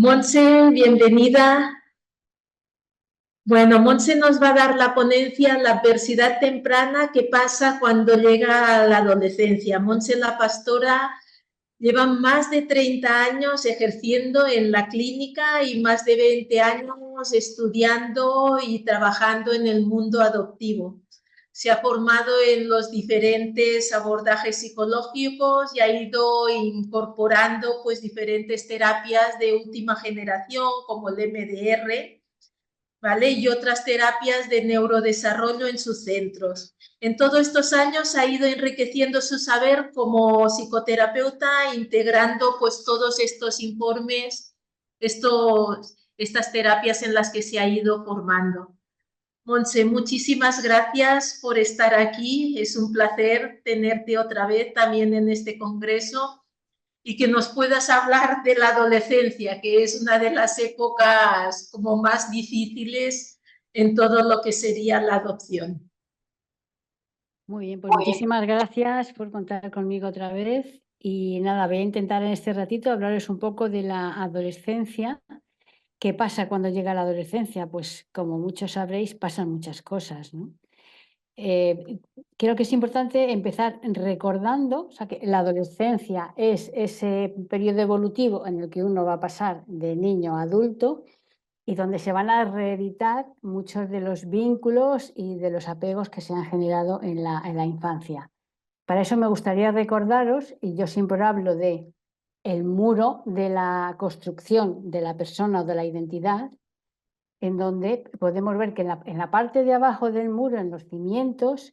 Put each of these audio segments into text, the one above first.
Monse, bienvenida. Bueno, Monse nos va a dar la ponencia La adversidad temprana que pasa cuando llega la adolescencia. Monse, la pastora, lleva más de 30 años ejerciendo en la clínica y más de 20 años estudiando y trabajando en el mundo adoptivo. Se ha formado en los diferentes abordajes psicológicos y ha ido incorporando pues diferentes terapias de última generación como el MDR, ¿vale? Y otras terapias de neurodesarrollo en sus centros. En todos estos años ha ido enriqueciendo su saber como psicoterapeuta, integrando pues todos estos informes, estas terapias en las que se ha ido formando. Monse, muchísimas gracias por estar aquí. Es un placer tenerte otra vez también en este congreso y que nos puedas hablar de la adolescencia, que es una de las épocas como más difíciles en todo lo que sería la adopción. Muy bien, pues muchísimas gracias por contar conmigo otra vez. Y nada, voy a intentar en este ratito hablaros un poco de la adolescencia. ¿Qué pasa cuando llega la adolescencia? Pues como muchos sabréis, pasan muchas cosas, ¿no? Creo que es importante empezar recordando, o sea, que la adolescencia es ese periodo evolutivo en el que uno va a pasar de niño a adulto y donde se van a reeditar muchos de los vínculos y de los apegos que se han generado en la infancia. Para eso me gustaría recordaros, y yo siempre hablo de el muro de la construcción de la persona o de la identidad, en donde podemos ver que en la parte de abajo del muro, en los cimientos,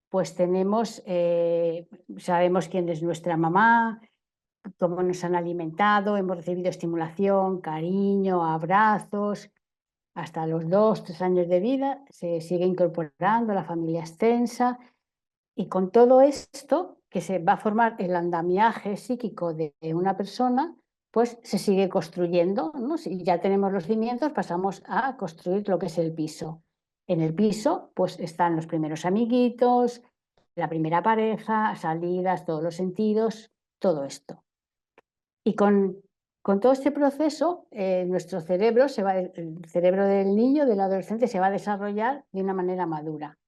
pues tenemos, sabemos quién es nuestra mamá, cómo nos han alimentado, hemos recibido estimulación, cariño, abrazos. Hasta los 2, 3 años de vida se sigue incorporando la familia extensa y con todo esto que se va a formar el andamiaje psíquico de una persona, pues se sigue construyendo, ¿no? Si ya tenemos los cimientos, pasamos a construir lo que es el piso. En el piso, pues están los primeros amiguitos, la primera pareja, salidas, todos los sentidos, todo esto. Y con todo este proceso, nuestro cerebro, el cerebro del niño, del adolescente, se va a desarrollar de una manera madura.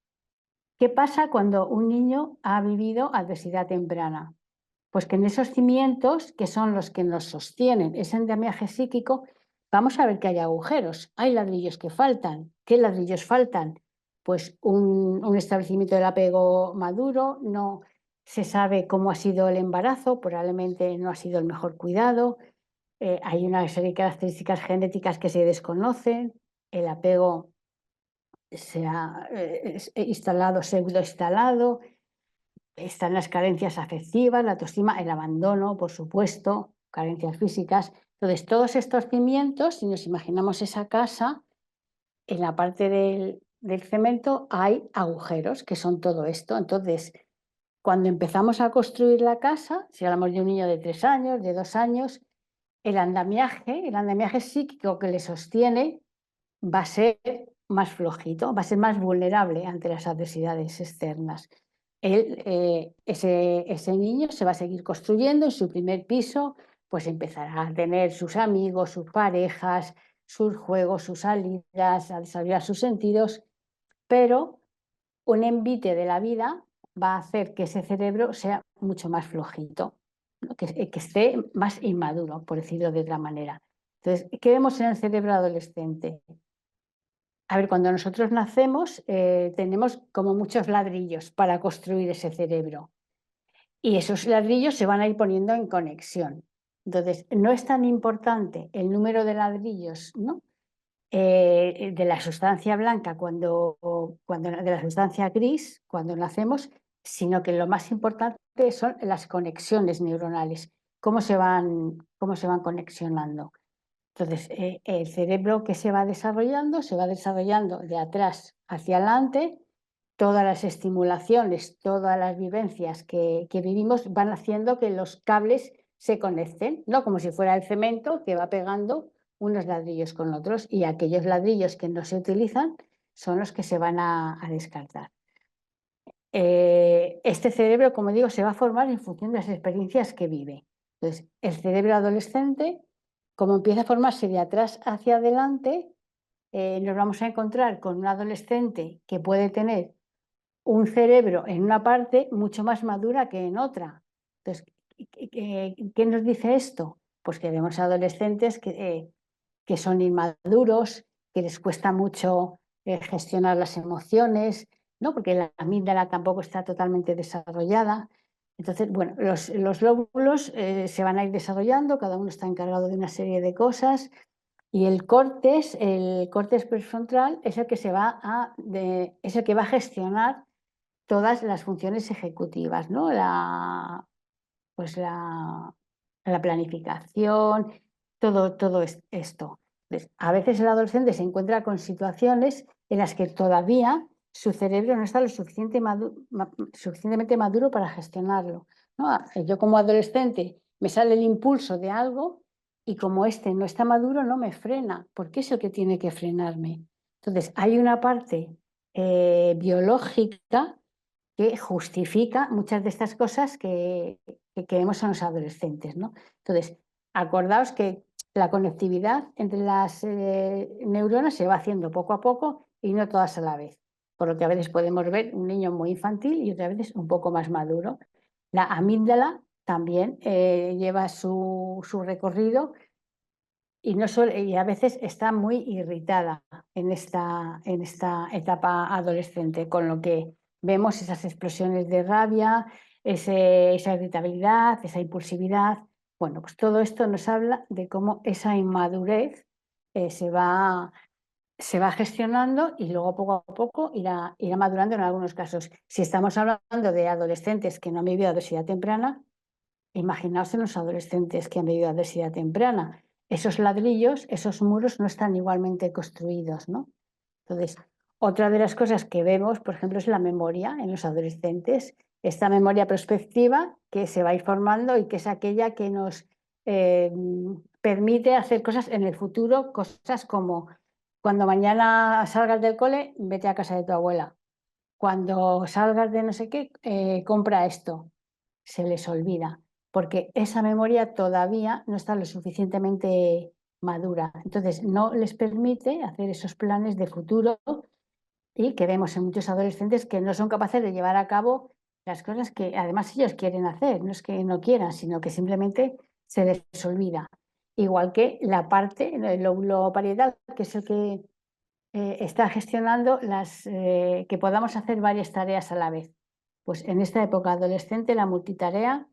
¿Qué pasa cuando un niño ha vivido adversidad temprana? Pues que en esos cimientos, que son los que nos sostienen ese andamiaje psíquico, vamos a ver que hay agujeros, hay ladrillos que faltan. ¿Qué ladrillos faltan? Pues un establecimiento del apego maduro, no se sabe cómo ha sido el embarazo, probablemente no ha sido el mejor cuidado, hay una serie de características genéticas que se desconocen, el apego se ha instalado, pseudo instalado, están las carencias afectivas, la autoestima, el abandono, por supuesto, carencias físicas. Entonces, todos estos cimientos, si nos imaginamos esa casa, en la parte del cemento hay agujeros, que son todo esto. Entonces, cuando empezamos a construir la casa, si hablamos de un niño de 3 años, de 2 años, el andamiaje psíquico que le sostiene va a ser más flojito, va a ser más vulnerable ante las adversidades externas. Ese niño se va a seguir construyendo en su primer piso, pues empezará a tener sus amigos, sus parejas, sus juegos, sus salidas, a desarrollar sus sentidos, pero un envite de la vida va a hacer que ese cerebro sea mucho más flojito, ¿no? Que esté más inmaduro, por decirlo de otra manera. Entonces, ¿qué vemos en el cerebro adolescente? A ver, cuando nosotros nacemos tenemos como muchos ladrillos para construir ese cerebro y esos ladrillos se van a ir poniendo en conexión. Entonces, no es tan importante el número de ladrillos, ¿no? De la sustancia blanca de la sustancia gris cuando nacemos, sino que lo más importante son las conexiones neuronales, cómo se van conexionando. Entonces, el cerebro que se va desarrollando de atrás hacia adelante, todas las estimulaciones, todas las vivencias que vivimos van haciendo que los cables se conecten, ¿no? Como si fuera el cemento que va pegando unos ladrillos con otros y aquellos ladrillos que no se utilizan son los que se van a descartar. Este cerebro, como digo, se va a formar en función de las experiencias que vive. Entonces, el cerebro adolescente como empieza a formarse de atrás hacia adelante, nos vamos a encontrar con un adolescente que puede tener un cerebro en una parte mucho más madura que en otra. Entonces, ¿qué nos dice esto? Pues que vemos adolescentes que son inmaduros, que les cuesta mucho gestionar las emociones, ¿no? Porque la amígdala tampoco está totalmente desarrollada. Entonces, bueno, los lóbulos se van a ir desarrollando, cada uno está encargado de una serie de cosas. Y el córtex prefrontal es el que es el que va a gestionar todas las funciones ejecutivas, ¿no? Pues la planificación, todo esto. Entonces, a veces el adolescente se encuentra con situaciones en las que todavía su cerebro no está lo suficientemente maduro para gestionarlo, ¿no? Yo como adolescente me sale el impulso de algo y como este no está maduro no me frena, porque es el que tiene que frenarme. Entonces, hay una parte biológica que justifica muchas de estas cosas que vemos en los adolescentes, ¿no? Entonces, acordaos que la conectividad entre las neuronas se va haciendo poco a poco y no todas a la vez. Por lo que a veces podemos ver un niño muy infantil y otras veces un poco más maduro. La amígdala también lleva su recorrido y, y a veces está muy irritada en esta etapa adolescente, con lo que vemos esas explosiones de rabia, esa irritabilidad, esa impulsividad. Bueno, pues todo esto nos habla de cómo esa inmadurez se va gestionando y luego poco a poco irá madurando en algunos casos. Si estamos hablando de adolescentes que no han vivido obesidad temprana, imaginaos en los adolescentes que han vivido adversidad temprana. Esos ladrillos, esos muros no están igualmente construidos, ¿no? Entonces, otra de las cosas que vemos, por ejemplo, es la memoria en los adolescentes. Esta memoria prospectiva que se va a ir formando y que es aquella que nos eh, permite hacer cosas en el futuro, cosas como cuando mañana salgas del cole, vete a casa de tu abuela. Cuando salgas de no sé qué, compra esto. Se les olvida, porque esa memoria todavía no está lo suficientemente madura. Entonces, no les permite hacer esos planes de futuro y que vemos en muchos adolescentes que no son capaces de llevar a cabo las cosas que además ellos quieren hacer. No es que no quieran, sino que simplemente se les olvida. Igual que la parte, el lóbulo parietal, que es el que está gestionando que podamos hacer varias tareas a la vez. Pues en esta época adolescente la multitarea,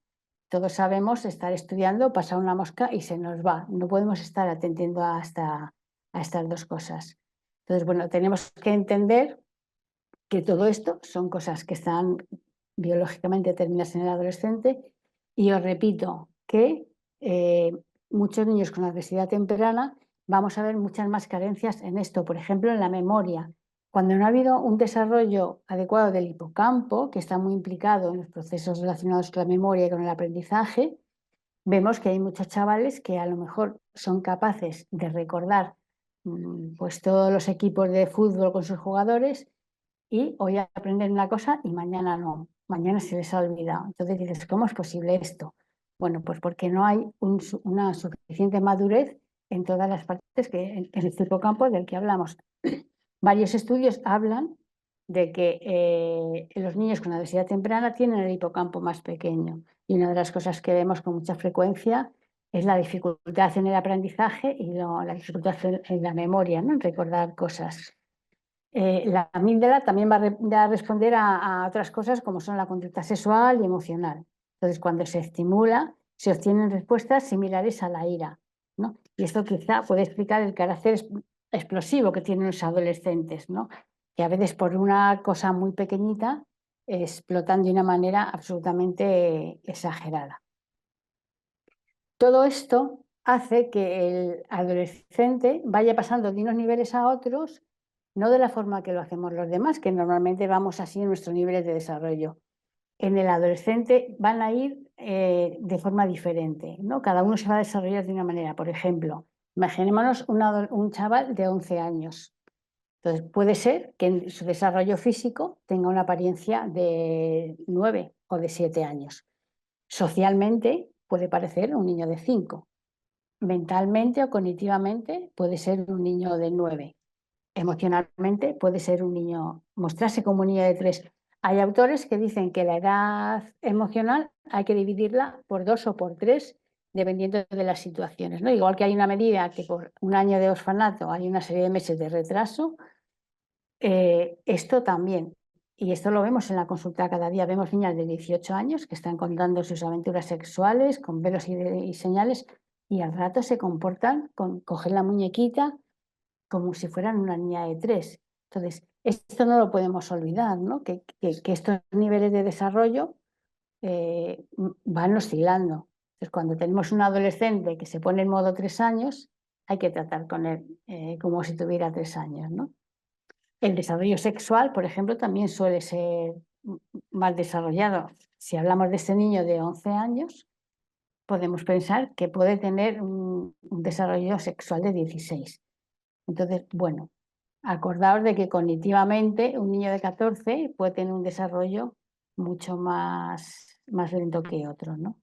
todos sabemos estar estudiando, pasa una mosca y se nos va. No podemos estar atendiendo a estas dos cosas. Entonces, bueno, tenemos que entender que todo esto son cosas que están biológicamente determinadas en el adolescente y os repito que muchos niños con adversidad temprana vamos a ver muchas más carencias en esto, por ejemplo, en la memoria. Cuando no ha habido un desarrollo adecuado del hipocampo, que está muy implicado en los procesos relacionados con la memoria y con el aprendizaje, vemos que hay muchos chavales que a lo mejor son capaces de recordar pues todos los equipos de fútbol con sus jugadores y hoy aprenden una cosa y mañana no, mañana se les ha olvidado. Entonces dices, ¿cómo es posible esto? Bueno, pues porque no hay una suficiente madurez en todas las partes en el hipocampo del que hablamos. Varios estudios hablan de que los niños con obesidad temprana tienen el hipocampo más pequeño y una de las cosas que vemos con mucha frecuencia es la dificultad en el aprendizaje y la dificultad en la memoria, ¿no? En recordar cosas. La amígdala también va a responder a otras cosas como son la conducta sexual y emocional. Entonces, cuando se estimula, se obtienen respuestas similares a la ira, ¿no? Y esto quizá puede explicar el carácter explosivo que tienen los adolescentes, ¿no? Que a veces por una cosa muy pequeñita explotan de una manera absolutamente exagerada. Todo esto hace que el adolescente vaya pasando de unos niveles a otros, no de la forma que lo hacemos los demás, que normalmente vamos así en nuestros niveles de desarrollo. En el adolescente van a ir de forma diferente, ¿no? Cada uno se va a desarrollar de una manera. Por ejemplo, imaginémonos un chaval de 11 años. Entonces, puede ser que en su desarrollo físico tenga una apariencia de 9 o de 7 años. Socialmente puede parecer un niño de 5. mentalmente o cognitivamente puede ser un niño de 9. Emocionalmente puede ser un niño, mostrarse como un niño de 3. Hay autores que dicen que la edad emocional hay que dividirla por 2 o por 3, dependiendo de las situaciones, ¿no? Igual que hay una medida que por un año de orfanato hay una serie de meses de retraso, esto también. Y esto lo vemos en la consulta cada día. Vemos niñas de 18 años que están contando sus aventuras sexuales con velos y señales, y al rato se comportan con coger la muñequita como si fueran una niña de 3. Entonces, esto no lo podemos olvidar, ¿no? Que estos niveles de desarrollo van oscilando. Entonces, cuando tenemos un adolescente que se pone en modo 3 años, hay que tratar con él como si tuviera 3 años, ¿no? El desarrollo sexual, por ejemplo, también suele ser más desarrollado. Si hablamos de este niño de 11 años, podemos pensar que puede tener un desarrollo sexual de 16. Entonces, bueno, acordaos de que cognitivamente un niño de 14 puede tener un desarrollo mucho más lento que otro, ¿no?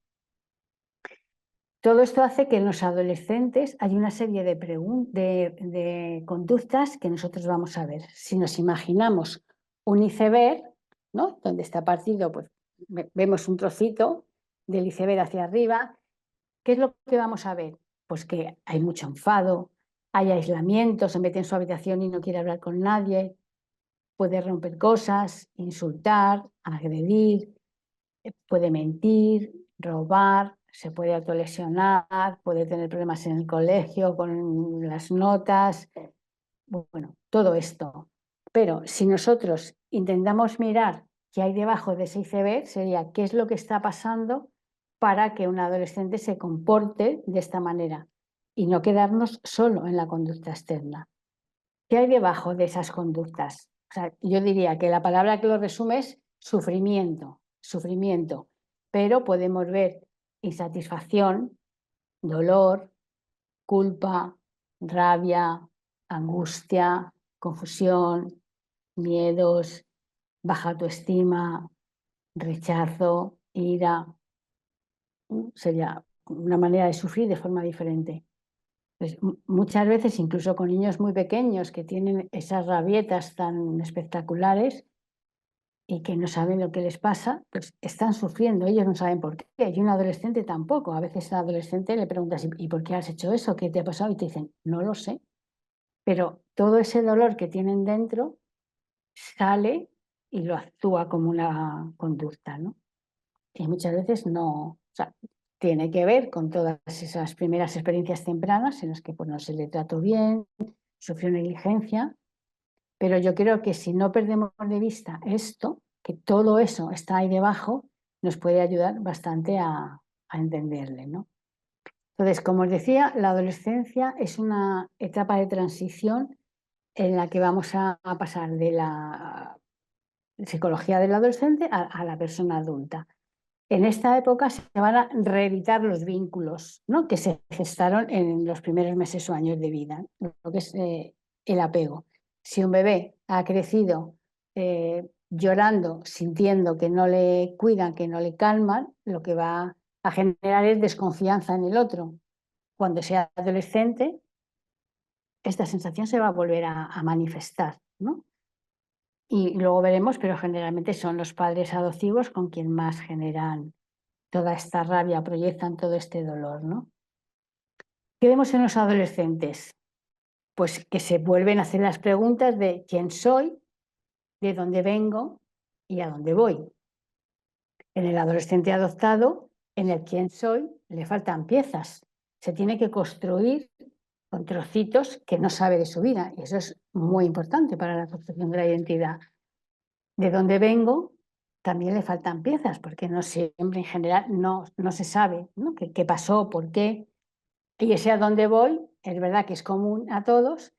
Todo esto hace que en los adolescentes hay una serie de conductas que nosotros vamos a ver. Si nos imaginamos un iceberg, ¿no? Donde está partido, pues vemos un trocito del iceberg hacia arriba. ¿Qué es lo que vamos a ver? Pues que hay mucho enfado, hay aislamiento, se mete en su habitación y no quiere hablar con nadie, puede romper cosas, insultar, agredir, puede mentir, robar, se puede autolesionar, puede tener problemas en el colegio con las notas, bueno, todo esto. Pero si nosotros intentamos mirar qué hay debajo de ese iceberg, sería qué es lo que está pasando para que un adolescente se comporte de esta manera y no quedarnos solo en la conducta externa. ¿Qué hay debajo de esas conductas? O sea, yo diría que la palabra que lo resume es sufrimiento, sufrimiento, pero podemos ver insatisfacción, dolor, culpa, rabia, angustia, confusión, miedos, baja autoestima, rechazo, ira. Sería una manera de sufrir de forma diferente. Pues muchas veces, incluso con niños muy pequeños que tienen esas rabietas tan espectaculares y que no saben lo que les pasa, pues están sufriendo, ellos no saben por qué. Y un adolescente tampoco. A veces al adolescente le preguntas, ¿y por qué has hecho eso? ¿Qué te ha pasado? Y te dicen, no lo sé. Pero todo ese dolor que tienen dentro sale y lo actúa como una conducta, ¿no? Y muchas veces no, o sea, tiene que ver con todas esas primeras experiencias tempranas en las que pues, no se le trató bien, sufrió negligencia, pero yo creo que si no perdemos de vista esto, que todo eso está ahí debajo, nos puede ayudar bastante a entenderle, ¿no? Entonces, como os decía, la adolescencia es una etapa de transición en la que vamos a pasar de la psicología del adolescente a la persona adulta. En esta época se van a reeditar los vínculos, ¿no? Que se gestaron en los primeros meses o años de vida, lo que es el apego. Si un bebé ha crecido llorando, sintiendo que no le cuidan, que no le calman, lo que va a generar es desconfianza en el otro. Cuando sea adolescente, esta sensación se va a volver a manifestar, ¿no? Y luego veremos, pero generalmente son los padres adoptivos con quien más generan toda esta rabia, proyectan todo este dolor, ¿no? ¿Qué vemos en los adolescentes? Pues que se vuelven a hacer las preguntas de quién soy, de dónde vengo y a dónde voy. En el adolescente adoptado, en el quién soy, le faltan piezas. Se tiene que construir con trocitos que no sabe de su vida. Y eso es muy importante para la construcción de la identidad. De dónde vengo, también le faltan piezas, porque no siempre en general no se sabe, ¿no? ¿Qué pasó? ¿Por qué? Y ese a dónde voy, es verdad que es común a todos,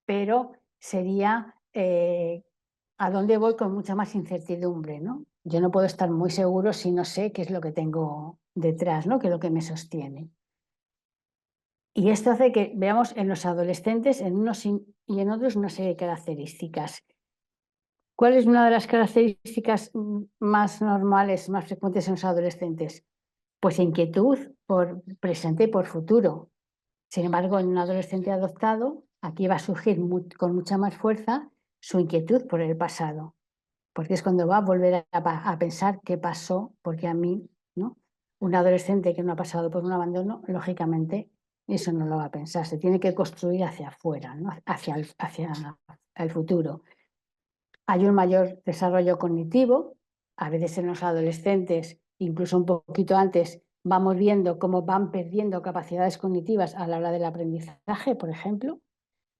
pero sería a dónde voy con mucha más incertidumbre, ¿no? Yo no puedo estar muy seguro si no sé qué es lo que tengo detrás, ¿no? ¿Qué es lo que me sostiene? Y esto hace que veamos en los adolescentes, en unos y en otros, una serie de características. ¿Cuál es una de las características más normales, más frecuentes en los adolescentes? Pues inquietud por presente y por futuro. Sin embargo, en un adolescente adoptado, aquí va a surgir con mucha más fuerza su inquietud por el pasado, porque es cuando va a volver a pensar qué pasó, porque a mí, ¿no? Un adolescente que no ha pasado por un abandono, lógicamente, eso no lo va a pensar, se tiene que construir hacia afuera, ¿no? Hacia el futuro. Hay un mayor desarrollo cognitivo, a veces en los adolescentes, incluso un poquito antes, vamos viendo cómo van perdiendo capacidades cognitivas a la hora del aprendizaje, por ejemplo.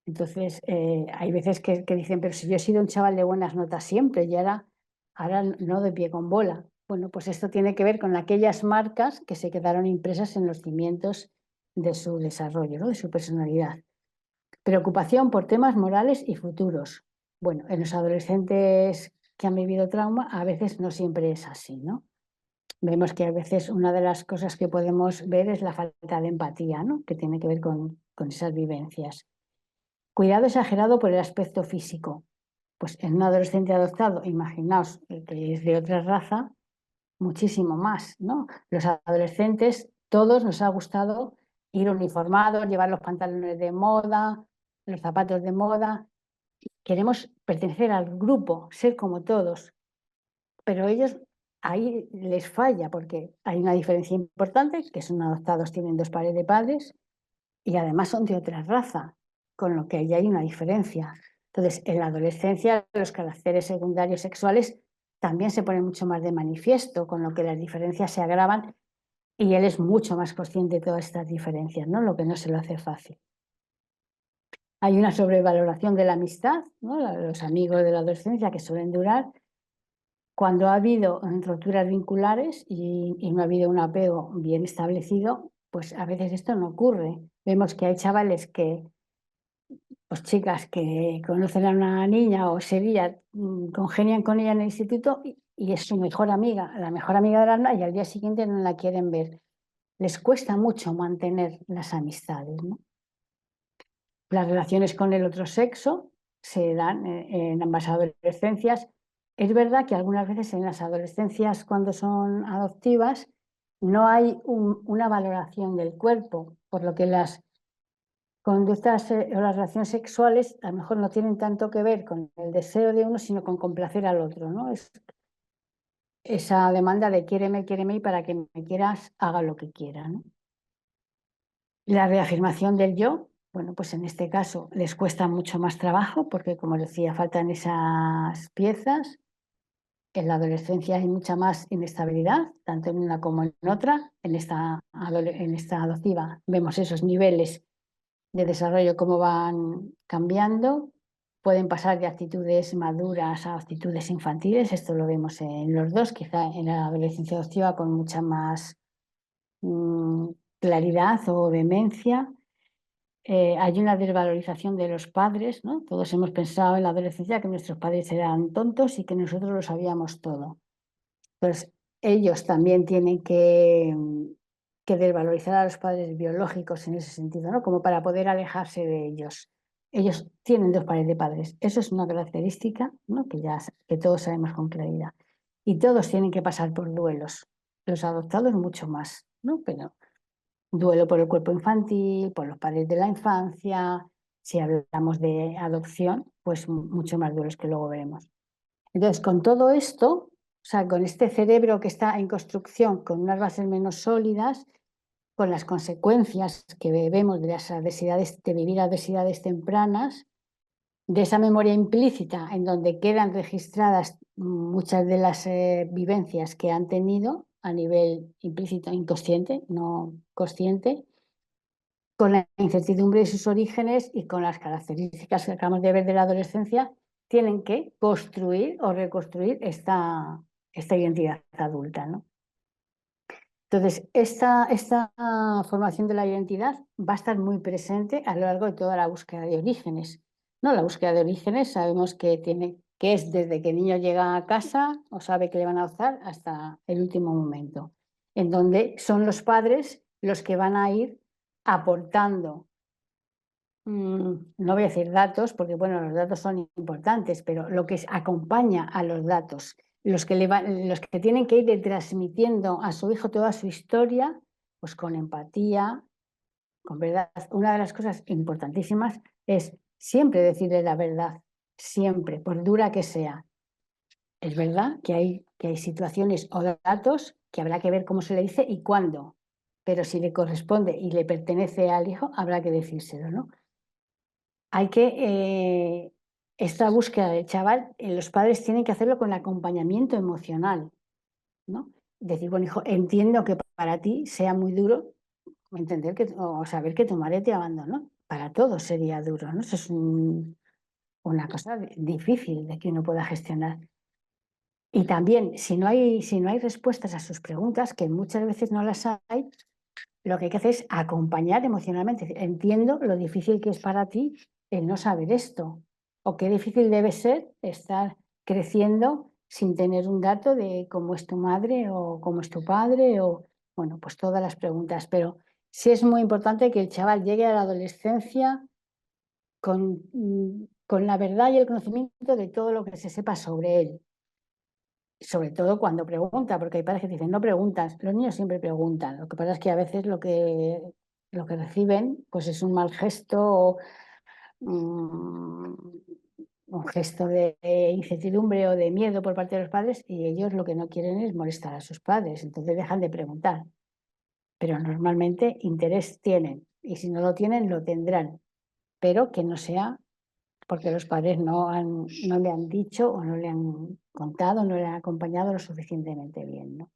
Entonces, hay veces que dicen, pero si yo he sido un chaval de buenas notas siempre y ahora no de pie con bola. Bueno, pues esto tiene que ver con aquellas marcas que se quedaron impresas en los cimientos de su desarrollo, ¿no? De su personalidad. Preocupación por temas morales y futuros. Bueno, en los adolescentes que han vivido trauma, a veces no siempre es así, ¿no? Vemos que a veces una de las cosas que podemos ver es la falta de empatía, ¿no? Que tiene que ver con esas vivencias. Cuidado exagerado por el aspecto físico. Pues en un adolescente adoptado, imaginaos que es de otra raza, muchísimo más, ¿no? Los adolescentes, todos nos ha gustado ir uniformados, llevar los pantalones de moda, los zapatos de moda. Queremos pertenecer al grupo, ser como todos, pero ellos ahí les falla porque hay una diferencia importante, que son adoptados, tienen dos pares de padres y además son de otra raza, con lo que ahí hay una diferencia. Entonces, en la adolescencia, los caracteres secundarios sexuales también se ponen mucho más de manifiesto, con lo que las diferencias se agravan y él es mucho más consciente de todas estas diferencias, ¿no? Lo que no se lo hace fácil. Hay una sobrevaloración de la amistad, ¿no? Los amigos de la adolescencia que suelen durar. Cuando ha habido roturas vinculares y no ha habido un apego bien establecido, pues a veces esto no ocurre. Vemos que hay chavales que, pues chicas que conocen a una niña o Sevilla, congenian con ella en el instituto y es su mejor amiga, la mejor amiga del alma, y al día siguiente no la quieren ver. Les cuesta mucho mantener las amistades, ¿no? Las relaciones con el otro sexo se dan en ambas adolescencias. Es verdad que algunas veces en las adolescencias, cuando son adoptivas, no hay una valoración del cuerpo, por lo que las conductas o las relaciones sexuales a lo mejor no tienen tanto que ver con el deseo de uno, sino con complacer al otro, ¿no? Es esa demanda de quiéreme y para que me quieras haga lo que quiera, ¿no? La reafirmación del yo, bueno, pues en este caso les cuesta mucho más trabajo porque, como decía, faltan esas piezas. En la adolescencia hay mucha más inestabilidad, tanto en una como en otra. En esta adoptiva vemos esos niveles de desarrollo cómo van cambiando. Pueden pasar de actitudes maduras a actitudes infantiles. Esto lo vemos en los dos, quizá en la adolescencia adoptiva con mucha más claridad o vehemencia. Hay una desvalorización de los padres, ¿no? Todos hemos pensado en la adolescencia que nuestros padres eran tontos y que nosotros lo sabíamos todo. Entonces, ellos también tienen que desvalorizar a los padres biológicos en ese sentido, ¿no? Como para poder alejarse de ellos. Ellos tienen dos pares de padres. Eso es una característica, ¿no? Que todos sabemos con claridad. Y todos tienen que pasar por duelos. Los adoptados mucho más, ¿no? Pero duelo por el cuerpo infantil, por los padres de la infancia. Si hablamos de adopción, pues mucho más duelos que luego veremos. Entonces, con todo esto, o sea, con este cerebro que está en construcción, con unas bases menos sólidas, con las consecuencias que vemos de las adversidades, de vivir adversidades tempranas, de esa memoria implícita en donde quedan registradas muchas de las vivencias que han tenido a nivel implícito, inconsciente, no consciente, con la incertidumbre de sus orígenes y con las características que acabamos de ver de la adolescencia, tienen que construir o reconstruir esta identidad adulta, ¿no? Entonces, esta formación de la identidad va a estar muy presente a lo largo de toda la búsqueda de orígenes, ¿no? La búsqueda de orígenes sabemos que es desde que el niño llega a casa o sabe que le van a adoptar hasta el último momento, en donde son los padres los que van a ir aportando, no voy a decir datos, porque bueno, los datos son importantes, pero lo que acompaña a los datos, los que tienen que ir transmitiendo a su hijo toda su historia, pues con empatía, con verdad. Una de las cosas importantísimas es siempre decirle la verdad, siempre, por dura que sea. Es verdad que hay situaciones o datos que habrá que ver cómo se le dice y cuándo, pero si le corresponde y le pertenece al hijo, habrá que decírselo, ¿no? Hay que, esta búsqueda del chaval, los padres tienen que hacerlo con acompañamiento emocional, ¿no? Decir, bueno, hijo, entiendo que para ti sea muy duro entender que, o saber que tu madre te abandonó. Para todos sería duro, ¿no? Eso es una cosa difícil de que uno pueda gestionar. Y también, si no hay respuestas a sus preguntas, que muchas veces no las hay, lo que hay que hacer es acompañar emocionalmente. Entiendo lo difícil que es para ti el no saber esto, o qué difícil debe ser estar creciendo sin tener un dato de cómo es tu madre o cómo es tu padre, o bueno, pues todas las preguntas. Pero sí es muy importante que el chaval llegue a la adolescencia con la verdad y el conocimiento de todo lo que se sepa sobre él. Sobre todo cuando pregunta, porque hay padres que dicen, no preguntas. Los niños siempre preguntan. Lo que pasa es que a veces lo que reciben pues es un mal gesto o un gesto de incertidumbre o de miedo por parte de los padres, y ellos lo que no quieren es molestar a sus padres, entonces dejan de preguntar. Pero normalmente interés tienen, y si no lo tienen, lo tendrán, pero que no sea porque los padres no le han dicho o no le han contado, no le han acompañado lo suficientemente bien, ¿no?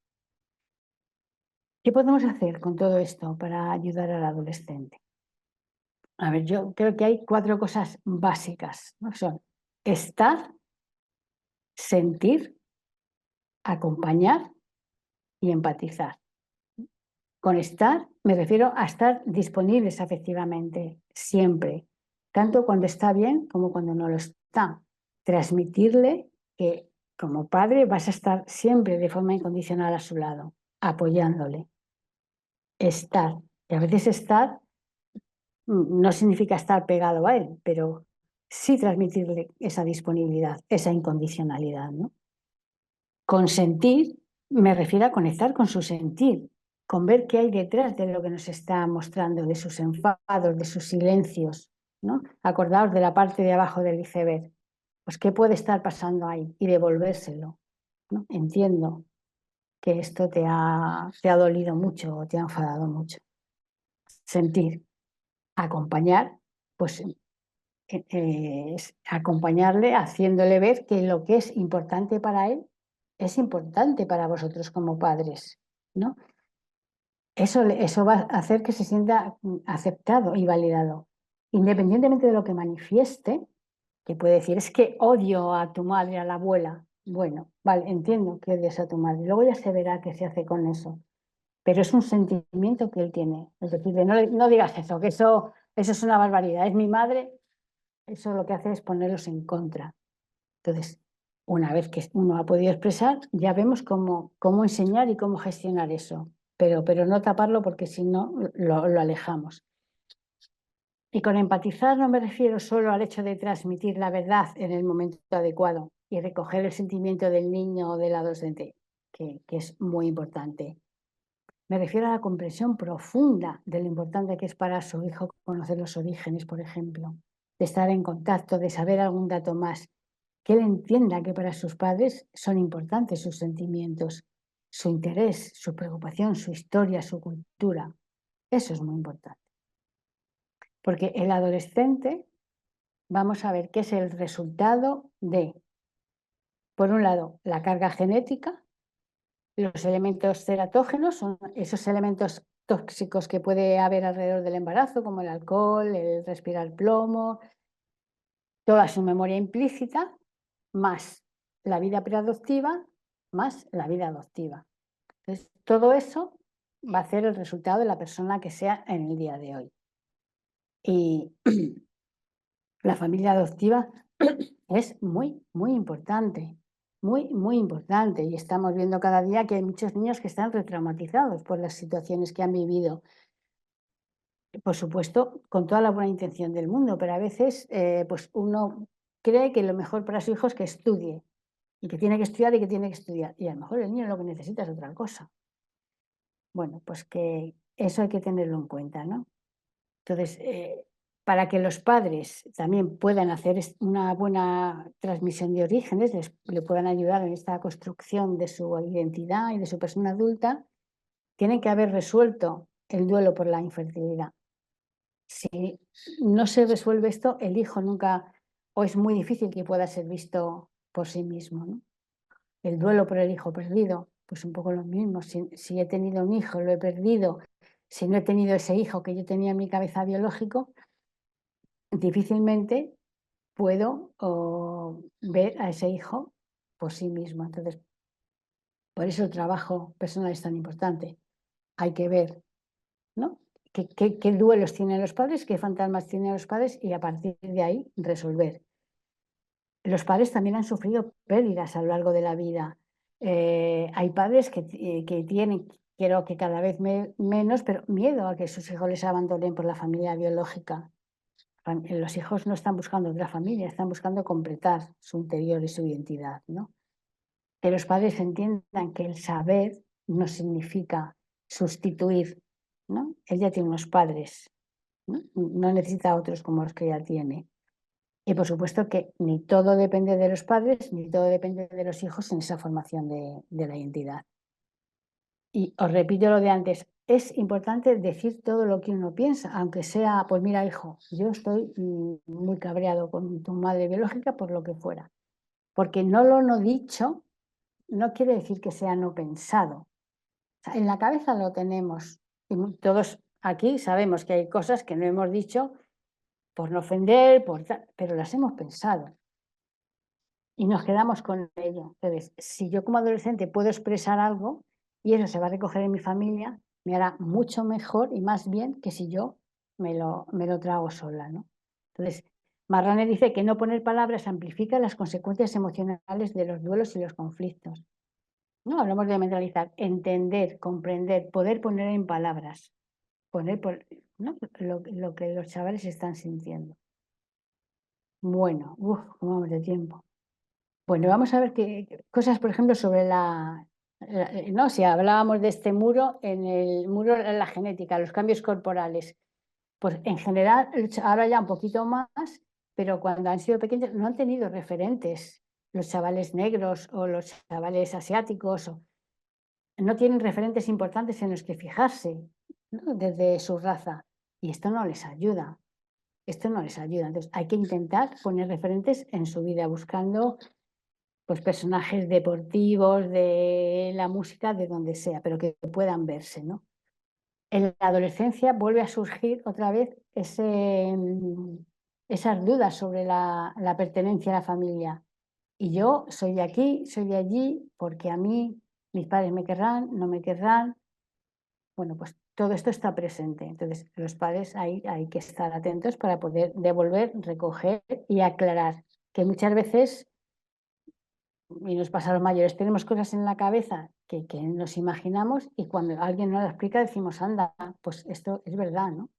¿Qué podemos hacer con todo esto para ayudar al adolescente? A ver, yo creo que hay 4 cosas básicas, ¿no? Son estar, sentir, acompañar y empatizar. Con estar me refiero a estar disponibles afectivamente, siempre, tanto cuando está bien como cuando no lo está. Transmitirle que como padre vas a estar siempre de forma incondicional a su lado, apoyándole. Estar. Y a veces estar no significa estar pegado a él, pero sí transmitirle esa disponibilidad, esa incondicionalidad, ¿no? Consentir me refiero a conectar con su sentir, con ver qué hay detrás de lo que nos está mostrando, de sus enfados, de sus silencios, ¿no? Acordaos de la parte de abajo del iceberg. Pues qué puede estar pasando ahí y devolvérselo, ¿no? Entiendo que esto te ha dolido mucho o te ha enfadado mucho. Sentir, acompañar, pues es acompañarle haciéndole ver que lo que es importante para él es importante para vosotros como padres, ¿no? Eso va a hacer que se sienta aceptado y validado, independientemente de lo que manifieste, que puede decir, es que odio a tu madre, a la abuela. Bueno, vale, entiendo que odias a tu madre, luego ya se verá qué se hace con eso, pero es un sentimiento que él tiene, es decir, no digas eso, que eso es una barbaridad, es mi madre. Eso lo que hace es ponerlos en contra. Entonces, una vez que uno ha podido expresar, ya vemos cómo enseñar y cómo gestionar eso, pero no taparlo porque si no lo alejamos. Y con empatizar no me refiero solo al hecho de transmitir la verdad en el momento adecuado y recoger el sentimiento del niño o del adolescente, que es muy importante. Me refiero a la comprensión profunda de lo importante que es para su hijo conocer los orígenes, por ejemplo, de estar en contacto, de saber algún dato más, que él entienda que para sus padres son importantes sus sentimientos, su interés, su preocupación, su historia, su cultura. Eso es muy importante. Porque el adolescente, vamos a ver qué es el resultado de, por un lado, la carga genética. Los elementos ceratógenos son esos elementos tóxicos que puede haber alrededor del embarazo, como el alcohol, el respirar plomo, toda su memoria implícita, más la vida preadoptiva, más la vida adoptiva. Entonces, todo eso va a ser el resultado de la persona que sea en el día de hoy. Y la familia adoptiva es muy, muy importante, muy, muy importante. Y estamos viendo cada día que hay muchos niños que están retraumatizados por las situaciones que han vivido. Por supuesto, con toda la buena intención del mundo, pero a veces pues uno cree que lo mejor para su hijo es que estudie y que tiene que estudiar y que tiene que estudiar. Y a lo mejor el niño lo que necesita es otra cosa. Bueno, pues que eso hay que tenerlo en cuenta, ¿no? Entonces, para que los padres también puedan hacer una buena transmisión de orígenes, le puedan ayudar en esta construcción de su identidad y de su persona adulta, tienen que haber resuelto el duelo por la infertilidad. Si no se resuelve esto, el hijo nunca, o es muy difícil que pueda ser visto por sí mismo, ¿no? El duelo por el hijo perdido, pues un poco lo mismo. Si he tenido un hijo, lo he perdido, si no he tenido ese hijo que yo tenía en mi cabeza biológico, difícilmente puedo ver a ese hijo por sí mismo. Entonces, por eso el trabajo personal es tan importante. Hay que ver, ¿no? ¿Qué duelos tienen los padres? ¿Qué fantasmas tienen los padres? Y a partir de ahí resolver. Los padres también han sufrido pérdidas a lo largo de la vida. Hay padres que tienen, creo que cada vez menos, pero miedo a que sus hijos les abandonen por la familia biológica. Los hijos no están buscando otra familia, están buscando completar su interior y su identidad, ¿no? Que los padres entiendan que el saber no significa sustituir, ¿no? Él ya tiene unos padres, ¿no? No necesita otros como los que ya tiene. Y por supuesto que ni todo depende de los padres, ni todo depende de los hijos en esa formación de la identidad. Y os repito lo de antes, es importante decir todo lo que uno piensa, aunque sea, pues mira, hijo, yo estoy muy cabreado con tu madre biológica por lo que fuera. Porque no lo no dicho no quiere decir que sea no pensado. O sea, en la cabeza lo tenemos. Y todos aquí sabemos que hay cosas que no hemos dicho por no ofender, pero las hemos pensado. Y nos quedamos con ello. Entonces, si yo como adolescente puedo expresar algo y eso se va a recoger en mi familia, me hará mucho mejor y más bien que si yo me lo trago sola, ¿no? Entonces, Marrone dice que no poner palabras amplifica las consecuencias emocionales de los duelos y los conflictos. No hablamos de mentalizar, entender, comprender, poder poner en palabras, ¿no? lo que los chavales están sintiendo. Bueno, ¿cómo vamos de tiempo? Bueno, vamos a ver qué cosas, por ejemplo, sobre no, si hablábamos de este muro, en el muro de la genética, los cambios corporales, pues en general, ahora ya un poquito más, pero cuando han sido pequeños no han tenido referentes, los chavales negros o los chavales asiáticos, no tienen referentes importantes en los que fijarse, ¿no? Desde su raza, y esto no les ayuda. Esto no les ayuda. Entonces, hay que intentar poner referentes en su vida, buscando pues personajes deportivos, de la música, de donde sea, pero que puedan verse, ¿no? En la adolescencia vuelve a surgir otra vez esas dudas sobre la pertenencia a la familia. Y yo soy de aquí, soy de allí, porque a mí mis padres me querrán, no me querrán. Bueno, pues todo esto está presente. Entonces, los padres hay que estar atentos para poder devolver, recoger y aclarar, que muchas veces, y nos pasa a los mayores, tenemos cosas en la cabeza que nos imaginamos y cuando alguien nos lo explica decimos, anda, pues esto es verdad, ¿no?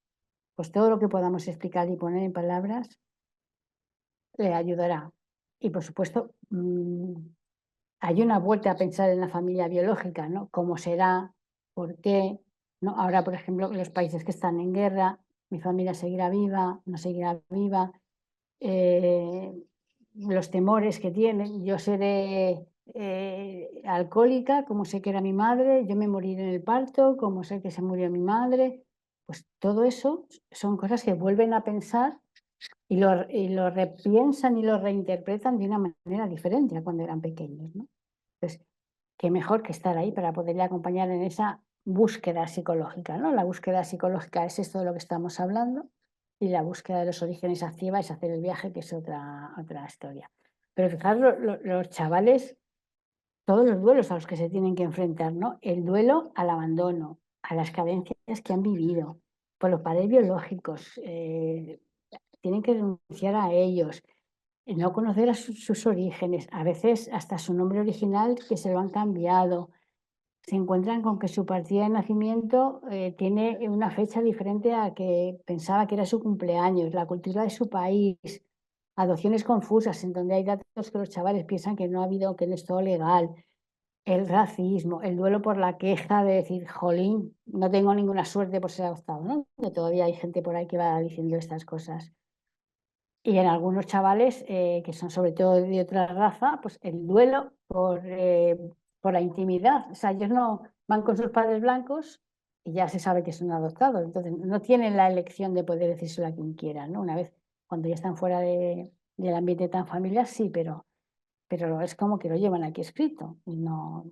Pues todo lo que podamos explicar y poner en palabras le ayudará. Y por supuesto, hay una vuelta a pensar en la familia biológica, ¿no? ¿Cómo será? ¿Por qué? ¿No? Ahora, por ejemplo, los países que están en guerra, mi familia seguirá viva, no seguirá viva, los temores que tienen. Yo seré alcohólica, como sé que era mi madre, yo me moriré en el parto, como sé que se murió mi madre. Pues todo eso son cosas que vuelven a pensar y lo repiensan y lo reinterpretan de una manera diferente a cuando eran pequeños, ¿no? Entonces, qué mejor que estar ahí para poderle acompañar en esa búsqueda psicológica, ¿no? La búsqueda psicológica es esto de lo que estamos hablando y la búsqueda de los orígenes activa es hacer el viaje, que es otra historia. Pero fijaros, los chavales, todos los duelos a los que se tienen que enfrentar, ¿no? El duelo al abandono, a las carencias que han vivido por los padres biológicos, tienen que renunciar a ellos, no conocer sus orígenes, a veces hasta su nombre original que se lo han cambiado. Se encuentran con que su partida de nacimiento tiene una fecha diferente a que pensaba que era su cumpleaños, la cultura de su país, adopciones confusas en donde hay datos que los chavales piensan que no ha habido, que no es todo legal. el racismo, el duelo por la queja de decir, jolín, no tengo ninguna suerte por ser adoptado, ¿no? Que todavía hay gente por ahí que va diciendo estas cosas. Y en algunos chavales, que son sobre todo de otra raza, pues el duelo por la intimidad. O sea, ellos no van con sus padres blancos y ya se sabe que son adoptados. Entonces, no tienen la elección de poder decírselo a quien quiera, ¿no? Una vez, cuando ya están fuera del ambiente tan familiar, sí, pero es como que lo llevan aquí escrito. Y no,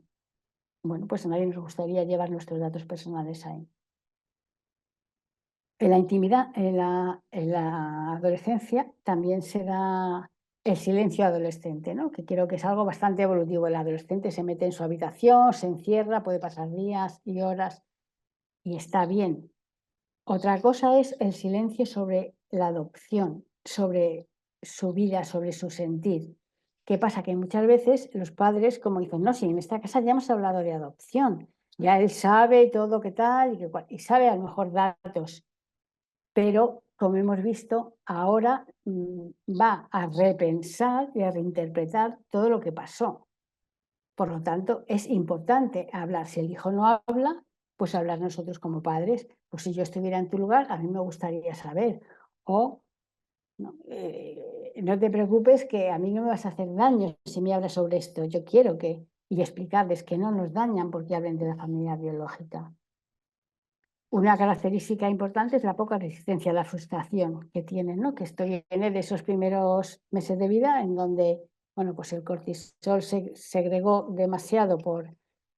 bueno, pues a nadie nos gustaría llevar nuestros datos personales ahí. En la intimidad, en la adolescencia, también se da el silencio adolescente, ¿no? Que creo que es algo bastante evolutivo. El adolescente se mete en su habitación, se encierra, puede pasar días y horas y está bien. Otra cosa es el silencio sobre la adopción, sobre su vida, sobre su sentir. ¿Qué pasa? Que muchas veces los padres, como dicen, no, si en esta casa ya hemos hablado de adopción, ya él sabe todo qué tal y sabe a lo mejor datos, pero como hemos visto, ahora va a repensar y a reinterpretar todo lo que pasó. Por lo tanto, es importante hablar. Si el hijo no habla, pues hablar nosotros como padres. Pues si yo estuviera en tu lugar, a mí me gustaría saber. O no, no te preocupes, que a mí no me vas a hacer daño si me hablas sobre esto. Yo quiero que, y explicarles que no nos dañan porque hablen de la familia biológica. Una característica importante es la poca resistencia a la frustración que tienen, ¿no? Que esto viene de esos primeros meses de vida en donde, bueno, pues el cortisol se segregó demasiado por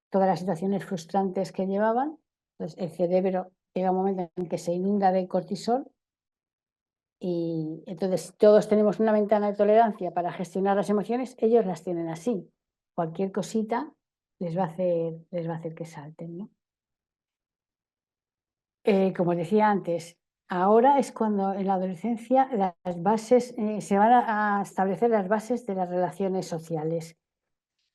todas las situaciones frustrantes que llevaban. Entonces, el cerebro llega un momento en que se inunda de cortisol y entonces todos tenemos una ventana de tolerancia para gestionar las emociones, ellos las tienen así. Cualquier cosita les va a hacer que salten, ¿no? Como decía antes, ahora es cuando en la adolescencia las bases, se van a establecer las bases de las relaciones sociales.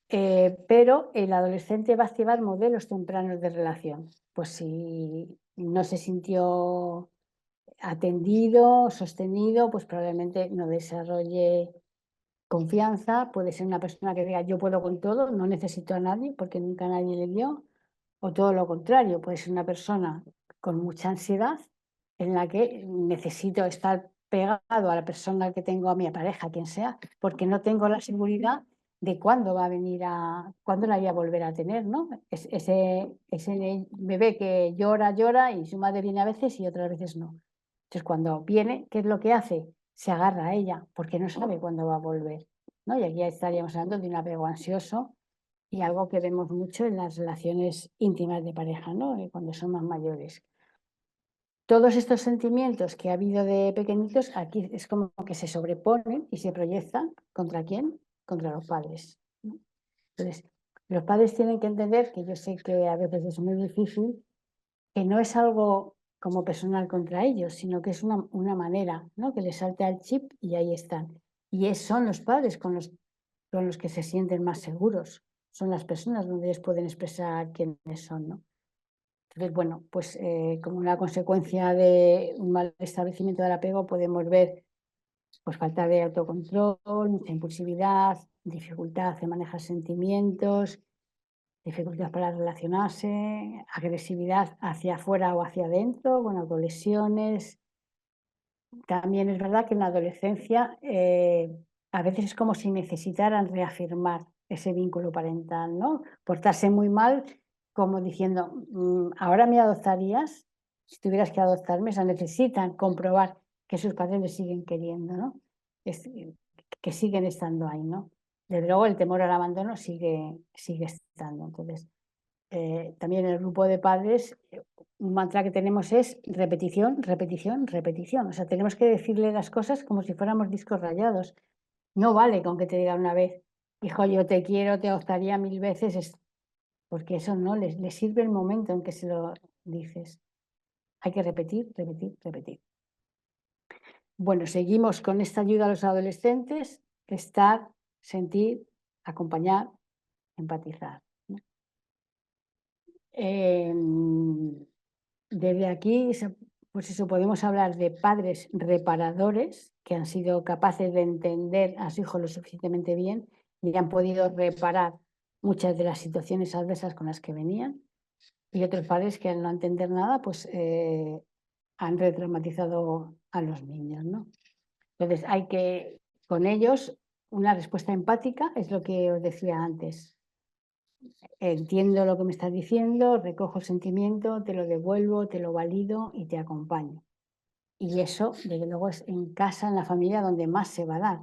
Pero el adolescente va a activar modelos tempranos de relación. Pues si no se sintió atendido, sostenido, pues probablemente no desarrolle confianza. Puede ser una persona que diga yo puedo con todo, no necesito a nadie porque nunca nadie le dio. O todo lo contrario, puede ser una persona con mucha ansiedad en la que necesito estar pegado a la persona que tengo, a mi pareja, quien sea, porque no tengo la seguridad de cuándo va a venir cuándo la voy a volver a tener, ¿no? Ese bebé que llora y su madre viene a veces y otras veces no. Entonces, cuando viene, ¿qué es lo que hace? Se agarra a ella porque no sabe cuándo va a volver, ¿no? Y aquí estaríamos hablando de un apego ansioso y algo que vemos mucho en las relaciones íntimas de pareja, ¿no? Cuando son más mayores. Todos estos sentimientos que ha habido de pequeñitos, aquí es como que se sobreponen y se proyectan ¿contra quién? Contra los padres, ¿no? Entonces, los padres tienen que entender, que yo sé que a veces es muy difícil, que no es algo como personal contra ellos, sino que es una manera, ¿no? Que les salta el chip y ahí están. Y son los padres con los que se sienten más seguros. Son las personas donde ellos pueden expresar quiénes son, ¿no? Entonces, bueno, pues como una consecuencia de un mal establecimiento del apego podemos ver pues falta de autocontrol, mucha impulsividad, dificultad de manejar sentimientos, dificultad para relacionarse, agresividad hacia afuera o hacia adentro, bueno, con lesiones. También es verdad que en la adolescencia a veces es como si necesitaran reafirmar ese vínculo parental, ¿no? Portarse muy mal, como diciendo, ahora me adoptarías, si tuvieras que adoptarme, o sea, necesitan comprobar que sus padres les siguen queriendo, ¿no? Que siguen estando ahí, ¿no? Desde luego el temor al abandono sigue estando. Entonces, también el grupo de padres, un mantra que tenemos es repetición, repetición, repetición. O sea, tenemos que decirle las cosas como si fuéramos discos rayados. No vale con que te diga una vez, hijo, yo te quiero, te adoptaría 1000 veces, porque eso no les sirve el momento en que se lo dices. Hay que repetir, repetir, repetir. Bueno, seguimos con esta ayuda a los adolescentes: estar, sentir, acompañar, empatizar. Desde aquí, pues eso, podemos hablar de padres reparadores que han sido capaces de entender a su hijo lo suficientemente bien y han podido reparar muchas de las situaciones adversas con las que venían, y otros padres que al no entender nada, pues han retraumatizado a los niños, ¿no? Entonces hay que, con ellos, una respuesta empática, es lo que os decía antes. Entiendo lo que me estás diciendo, recojo el sentimiento, te lo devuelvo, te lo valido y te acompaño. Y eso, desde luego, es en casa, en la familia, donde más se va a dar.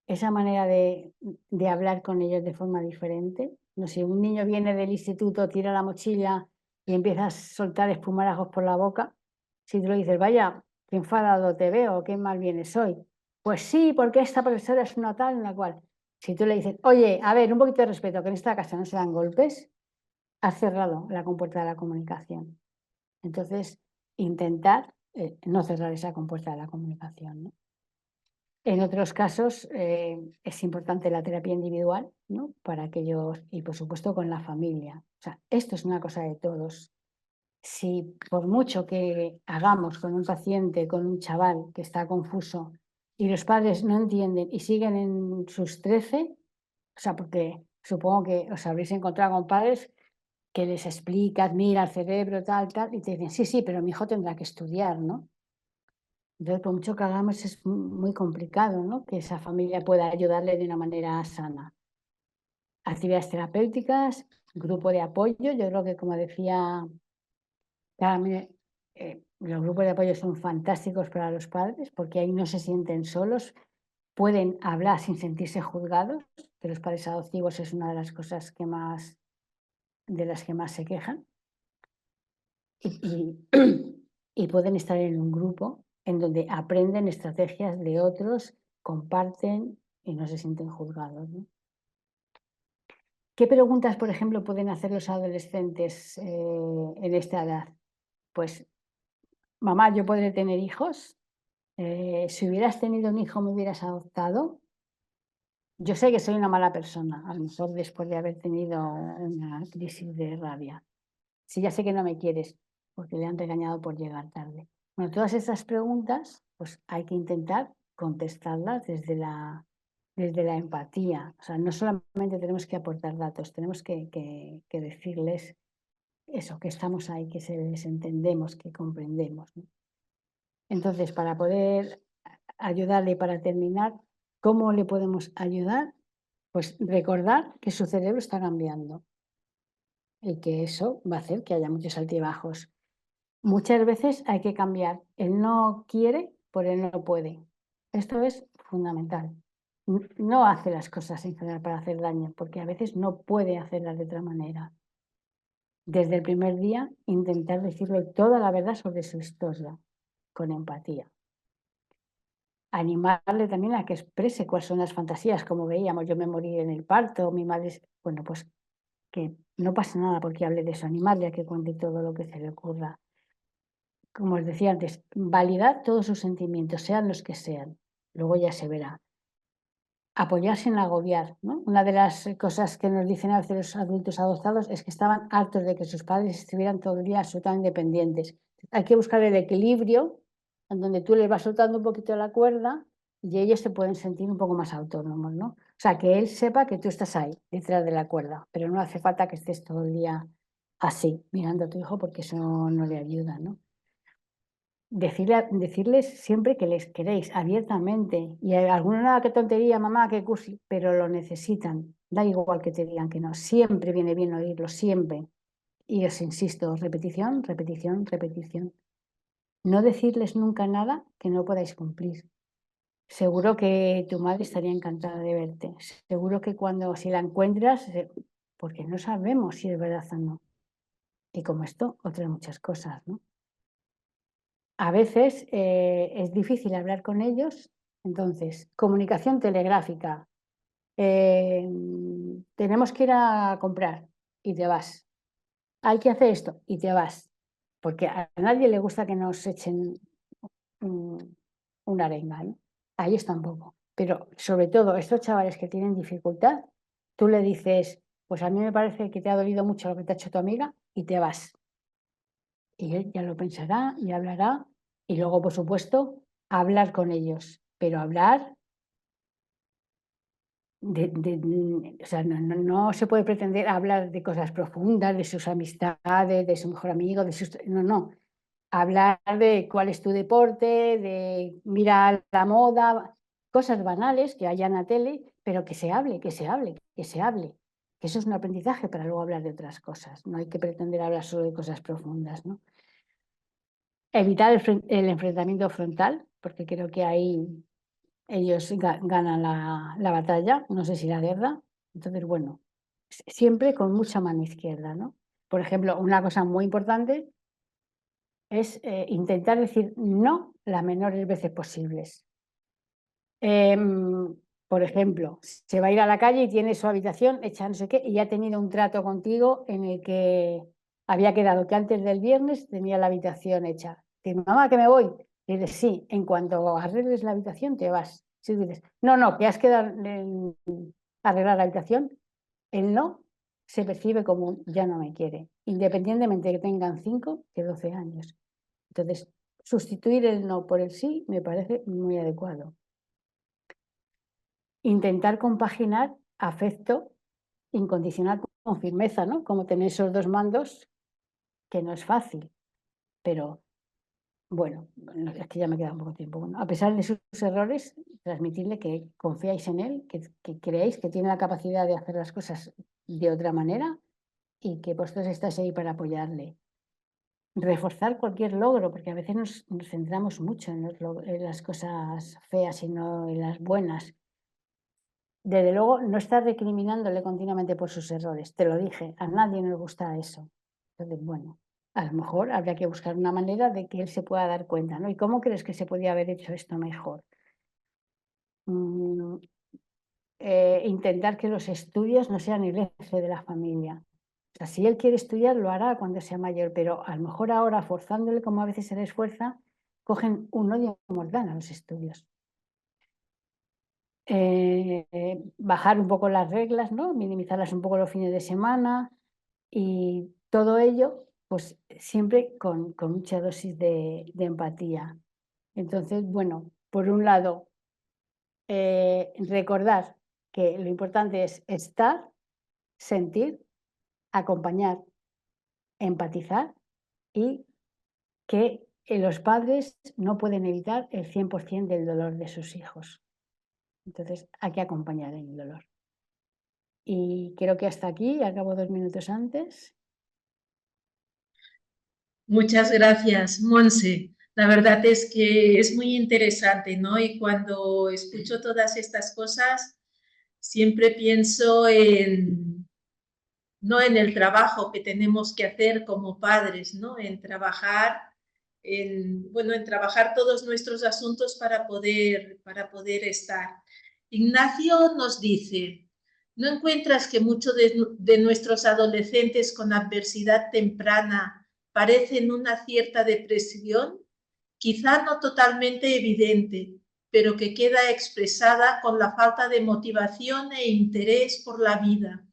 Esa manera de hablar con ellos de forma diferente. No sé, un niño viene del instituto, tira la mochila y empieza a soltar espumarajos por la boca. Si tú le dices, vaya, qué enfadado te veo, qué mal vienes hoy. Pues sí, porque esta profesora es una tal, una cual. Si tú le dices, oye, a ver, un poquito de respeto, que en esta casa no se dan golpes, has cerrado la compuerta de la comunicación. Entonces, intentar no cerrar esa compuerta de la comunicación, ¿no? En otros casos es importante la terapia individual, ¿no? Para aquellos, y por supuesto con la familia. O sea, esto es una cosa de todos. Si por mucho que hagamos con un paciente, con un chaval que está confuso y los padres no entienden y siguen en sus 13, o sea, porque supongo que os habréis encontrado con padres que les explicas, mira el cerebro, tal, tal, y te dicen, sí, sí, pero mi hijo tendrá que estudiar, ¿no? Entonces, por mucho que hagamos, es muy complicado, ¿no? Que esa familia pueda ayudarle de una manera sana. Actividades terapéuticas, grupo de apoyo. Yo creo que, como decía Carmen, los grupos de apoyo son fantásticos para los padres porque ahí no se sienten solos, pueden hablar sin sentirse juzgados, que los padres adoptivos es una de las cosas de las que más se quejan. Y pueden estar en un grupo en donde aprenden estrategias de otros, comparten y no se sienten juzgados, ¿no? ¿Qué preguntas, por ejemplo, pueden hacer los adolescentes en esta edad? Pues, mamá, ¿yo podré tener hijos? Si hubieras tenido un hijo, ¿me hubieras adoptado? Yo sé que soy una mala persona, a lo mejor después de haber tenido una crisis de rabia. Si ya sé que no me quieres, porque le han regañado por llegar tarde. Bueno, todas esas preguntas, pues hay que intentar contestarlas desde la empatía. O sea, no solamente tenemos que aportar datos, tenemos que decirles eso, que estamos ahí, que se les entendemos, que comprendemos, ¿no? Entonces, para poder ayudarle, para terminar, ¿cómo le podemos ayudar? Pues recordar que su cerebro está cambiando y que eso va a hacer que haya muchos altibajos. Muchas veces hay que cambiar el no quiere por el no puede. Esto es fundamental. No hace las cosas en general para hacer daño, porque a veces no puede hacerlas de otra manera. Desde el primer día, intentar decirle toda la verdad sobre su historia, con empatía. Animarle también a que exprese cuáles son las fantasías, como veíamos, yo me morí en el parto, mi madre, bueno, pues que no pasa nada porque hable de eso, animarle a que cuente todo lo que se le ocurra. Como os decía antes, validar todos sus sentimientos, sean los que sean. Luego ya se verá. Apoyar sin agobiar, ¿no? Una de las cosas que nos dicen a veces los adultos adoptados es que estaban hartos de que sus padres estuvieran todo el día absolutamente independientes. Hay que buscar el equilibrio en donde tú les vas soltando un poquito la cuerda y ellos se pueden sentir un poco más autónomos, ¿no? O sea, que él sepa que tú estás ahí, detrás de la cuerda, pero no hace falta que estés todo el día así, mirando a tu hijo, porque eso no le ayuda, ¿no? Decirles siempre que les queréis abiertamente. Y alguna que tontería, mamá, que cursi, pero lo necesitan. Da igual que te digan que no. Siempre viene bien oírlo, siempre. Y os insisto, repetición, repetición, repetición. No decirles nunca nada que no podáis cumplir. Seguro que tu madre estaría encantada de verte. Seguro que si la encuentras, porque no sabemos si es verdad o no. Y como esto, otras muchas cosas, ¿no? A veces es difícil hablar con ellos, entonces, comunicación telegráfica. Tenemos que ir a comprar y te vas. Hay que hacer esto y te vas. Porque a nadie le gusta que nos echen una arenga, ¿no? A ellos tampoco. Pero sobre todo, estos chavales que tienen dificultad, tú le dices, pues a mí me parece que te ha dolido mucho lo que te ha hecho tu amiga y te vas. Y él ya lo pensará y hablará. Y luego, por supuesto, hablar con ellos. Pero hablar o sea, no se puede pretender hablar de cosas profundas, de sus amistades, de su mejor amigo, no. Hablar de cuál es tu deporte, de mirar la moda, cosas banales que haya en la tele, pero que se hable, que se hable, que se hable. Que eso es un aprendizaje para luego hablar de otras cosas. No hay que pretender hablar solo de cosas profundas, ¿no? Evitar el enfrentamiento frontal, porque creo que ahí ellos ganan la batalla, no sé si la guerra. Entonces, bueno, siempre con mucha mano izquierda, ¿no? Por ejemplo, una cosa muy importante es intentar decir no las menores veces posibles. Por ejemplo, se va a ir a la calle y tiene su habitación hecha no sé qué y ha tenido un trato contigo en el que había quedado que antes del viernes tenía la habitación hecha. Dice, mamá, que me voy. Y dices, sí, en cuanto arregles la habitación te vas. Si dices, no, que has quedado en arreglar la habitación, el no se percibe como ya no me quiere, independientemente de que tengan 5 que 12 años. Entonces, sustituir el no por el sí me parece muy adecuado. Intentar compaginar afecto incondicional con firmeza, ¿no? Como tener esos dos mandos, que no es fácil, pero bueno, es que ya me queda un poco tiempo. Bueno, a pesar de sus errores, transmitirle que confiáis en él, que creéis que tiene la capacidad de hacer las cosas de otra manera y que vosotros estáis ahí para apoyarle. Reforzar cualquier logro, porque a veces nos centramos mucho en las cosas feas y no en las buenas. Desde luego, no estar recriminándole continuamente por sus errores. Te lo dije, a nadie nos gusta eso. Entonces, bueno, a lo mejor habría que buscar una manera de que él se pueda dar cuenta, ¿no? ¿Y cómo crees que se podía haber hecho esto mejor? Mm, intentar que los estudios no sean el eje de la familia. O sea, si él quiere estudiar, lo hará cuando sea mayor, pero a lo mejor ahora, forzándole como a veces se le esfuerza, cogen un odio mortal a los estudios. Bajar un poco las reglas, ¿no? Minimizarlas un poco los fines de semana y todo ello, pues siempre con mucha dosis de empatía. Entonces, bueno, por un lado, recordar que lo importante es estar, sentir, acompañar, empatizar y que los padres no pueden evitar el 100% del dolor de sus hijos. Entonces, hay que acompañar en el dolor. Y creo que hasta aquí, acabo 2 minutos antes. Muchas gracias, Monse. La verdad es que es muy interesante, ¿no? Y cuando escucho todas estas cosas, siempre pienso no en el trabajo que tenemos que hacer como padres, ¿no? En trabajar, en trabajar todos nuestros asuntos para poder estar. Ignacio nos dice, ¿no encuentras que muchos de nuestros adolescentes con adversidad temprana parecen una cierta depresión? Quizá no totalmente evidente, pero que queda expresada con la falta de motivación e interés por la vida,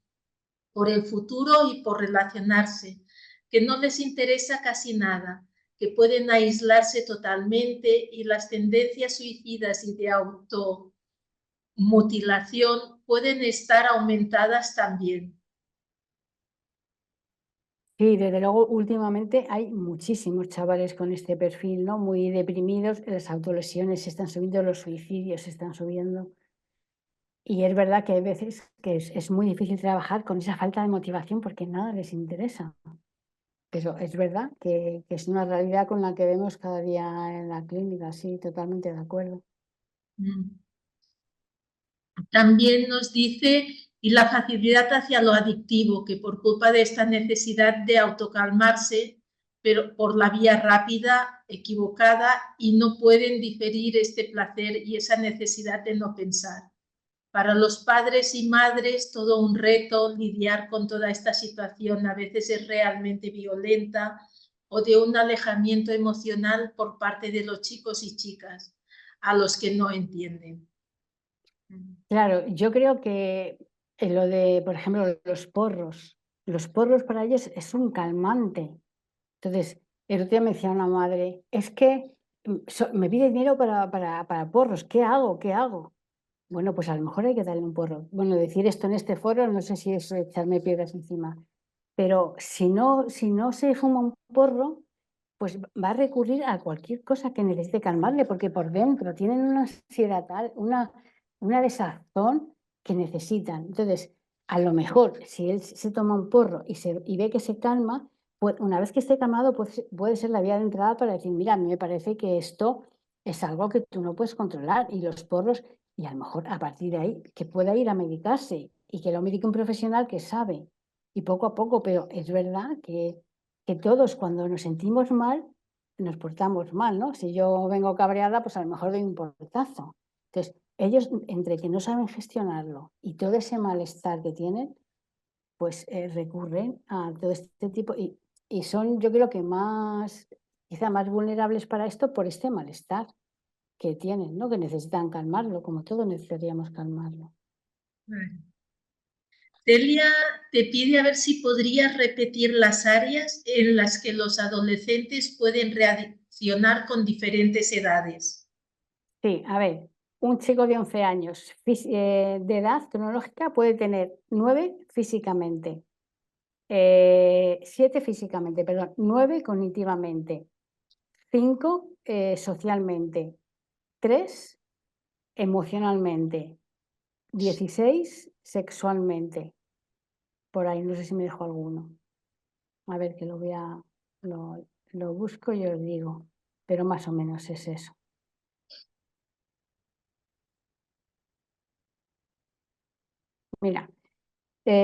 por el futuro y por relacionarse, que no les interesa casi nada, que pueden aislarse totalmente y las tendencias suicidas y de automutilación pueden estar aumentadas también. Sí, desde luego, últimamente hay muchísimos chavales con este perfil, ¿no? Muy deprimidos, las autolesiones se están subiendo, los suicidios se están subiendo. Y es verdad que hay veces que es muy difícil trabajar con esa falta de motivación porque nada les interesa. Pero es verdad que es una realidad con la que vemos cada día en la clínica, sí, totalmente de acuerdo. También nos dice, y la facilidad hacia lo adictivo, que por culpa de esta necesidad de autocalmarse, pero por la vía rápida, equivocada, y no pueden diferir este placer y esa necesidad de no pensar. Para los padres y madres, todo un reto lidiar con toda esta situación. A veces es realmente violenta o de un alejamiento emocional por parte de los chicos y chicas a los que no entienden. Claro, yo creo que lo de, por ejemplo, los porros para ellos es un calmante. Entonces, el otro día me decía una madre, es que me pide dinero para porros, ¿qué hago? ¿Qué hago? bueno, pues a lo mejor hay que darle un porro. Bueno, decir esto en este foro, no sé si es echarme piedras encima, pero si no se fuma un porro, pues va a recurrir a cualquier cosa que necesite calmarle, porque por dentro tienen una ansiedad tal, una desazón que necesitan. Entonces, a lo mejor, si él se toma un porro y ve que se calma, pues una vez que esté calmado, puede ser la vía de entrada para decir, mira, a mí me parece que esto es algo que tú no puedes controlar, y los porros, y a lo mejor a partir de ahí que pueda ir a medicarse y que lo medique un profesional que sabe, y poco a poco, pero es verdad que todos cuando nos sentimos mal, nos portamos mal, ¿no? Si yo vengo cabreada, pues a lo mejor doy un portazo. Entonces, ellos, entre que no saben gestionarlo y todo ese malestar que tienen, pues recurren a todo este tipo y son, yo creo que quizá más vulnerables para esto por este malestar que tienen, ¿no? Que necesitan calmarlo, como todos necesitaríamos calmarlo. Celia te pide a ver si podrías repetir las áreas en las que los adolescentes pueden reaccionar con diferentes edades. Sí, a ver, un chico de 11 años de edad cronológica puede tener 9 físicamente, 7 físicamente, perdón, 9 cognitivamente, 5 socialmente, 3 emocionalmente, 16 sexualmente. Por ahí, no sé si me dejo alguno. A ver, que lo busco y os digo, pero más o menos es eso. Mira,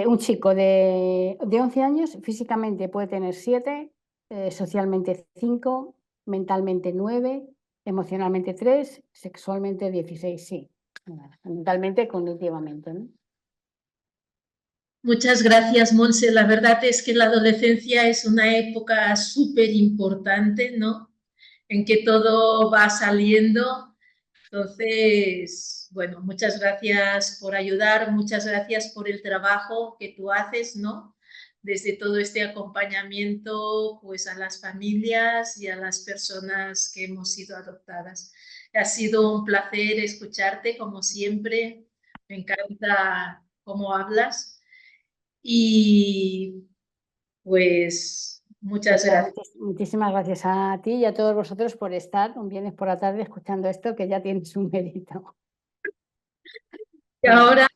un chico de 11 años físicamente puede tener 7, socialmente 5, mentalmente 9, emocionalmente 3, sexualmente 16, sí. Mentalmente, cognitivamente, ¿no? Muchas gracias, Monse. La verdad es que la adolescencia es una época súper importante, ¿no? En que todo va saliendo. Entonces, bueno, muchas gracias por ayudar, muchas gracias por el trabajo que tú haces, ¿no? Desde todo este acompañamiento, pues a las familias y a las personas que hemos sido adoptadas. Ha sido un placer escucharte, como siempre. Me encanta cómo hablas y pues muchas Pues nada, gracias. muchísimas gracias a ti y a todos vosotros por estar un viernes por la tarde escuchando esto, que ya tienes un mérito. Y ahora